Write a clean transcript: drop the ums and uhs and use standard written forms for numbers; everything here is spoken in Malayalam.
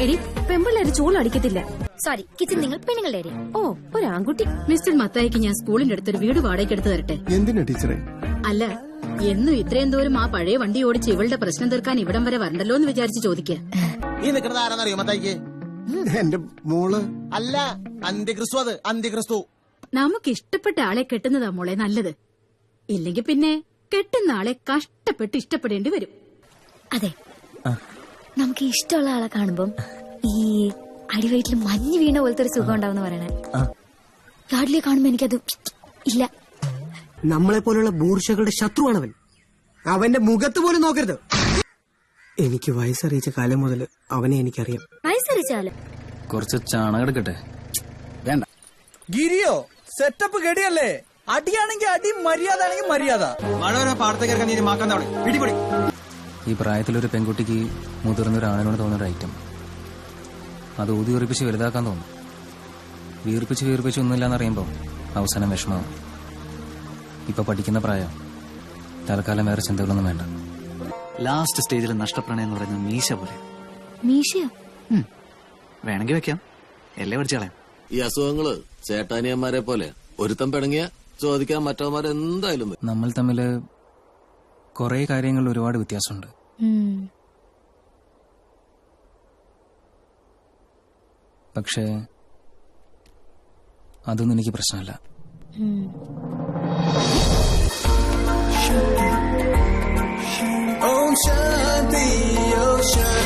എടി പെമ്പിള്ളേര് ചൂളടിക്കത്തില്ല. സോറി, കിച്ചൺ നിങ്ങൾ പെണ്ണുങ്ങളുടെ ഏരിയ. ഓ, ഒരു ആൺകുട്ടി. മിസ്റ്റർ മത്തായിക്ക് ഞാൻ സ്കൂളിന്റെ അടുത്തൊരു വീട് വാടകയ്ക്ക് എടുത്ത് തരട്ടെ? എന്തിനാ ടീച്ചറെ? അല്ല, എന്നും ഇത്രയും ദൂരം ആ പഴയ വണ്ടി ഓടിച്ച് ഇവളുടെ പ്രശ്നം തീർക്കാൻ ഇവിടം വരെ വരണ്ടല്ലോ എന്ന് വിചാരിച്ച് ചോദിക്കുക. ഈ നിൽക്കുന്നത് ആരാന്നറിയോ മത്തായിക്ക്? എന്റെ മോള്. അല്ല, അന്തിക്രിസ്തു. അത് അന്തിക്രിസ്തു. നമുക്ക് ഇഷ്ടപ്പെട്ട ആളെ കെട്ടുന്നതാ മോളെ നല്ലത്. ഇല്ലെങ്കിൽ പിന്നെ കെട്ടുന്ന ആളെ കഷ്ടപ്പെട്ട് ഇഷ്ടപ്പെടേണ്ടി വരും. അതെ, നമുക്ക് ഇഷ്ടമുള്ള ആളെ കാണുമ്പം ഈ അടിവയറ്റിൽ മഞ്ഞ് വീണ പോലത്തെ ഒരു സുഖം ഉണ്ടാവുന്ന പറയണേ. യാർഡിലെ കാണുമ്പോ എനിക്കത് ഇല്ല. നമ്മളെ പോലുള്ള ബൂർഷകളുടെ ശത്രുവാണവൻ. അവന്റെ മുഖത്ത് പോലും നോക്കരുത്. എനിക്ക് വയസ്സറിയിച്ച കാലം മുതൽ അവനെ എനിക്കറിയാം. വയസ്സറിച്ചാലും കുറച്ച് ചാണകം എടുക്കട്ടെ? വേണ്ട. ഗിരിയോ സെറ്റപ്പ് ഗടിയല്ലേ? അടിയാണെങ്കിൽ അടി, മര്യാദ ആണെങ്കിൽ മര്യാദ. മഴ വരെ പാടത്തേക്ക് നീ മാക്കാൻ പിടിപൊടി. ഈ പ്രായത്തിലൊരു പെൺകുട്ടിക്ക് മുതിർന്ന ഒരു ആണിനോട് തോന്നുന്ന ഐറ്റം അത് ഊതി വീർപ്പിച്ച് വലുതാക്കാൻ തോന്നും. വീർപ്പിച്ച് ഒന്നുമില്ലാന്നറിയുമ്പോൾ അവസാനം വിഷമവും. ഇപ്പൊ പഠിക്കുന്ന പ്രായം. തൽക്കാലം വേറെ ചിന്തകളൊന്നും വേണ്ട. ലാസ്റ്റ് സ്റ്റേജിൽ നഷ്ടപ്രണയം എന്ന് പറയുന്നത് മീശ പോലെ. മീശയോ? വേണമെങ്കിൽ വെക്കാം, എല്ലേ പഠിച്ചു കളയാം. ഈ അസുഖങ്ങള് ചേട്ടാനിയന്മാരെ പോലെ ഒരുത്തം പിണങ്ങിയ ചോദിക്കാൻ മറ്റവന്മാരെന്തായാലും. നമ്മൾ തമ്മില് കുറെ കാര്യങ്ങളിൽ ഒരുപാട് വ്യത്യാസമുണ്ട്. പക്ഷേ അതൊന്നും എനിക്ക് പ്രശ്നമല്ല. ഓം ശാന്തി, ഓം ശാന്തി.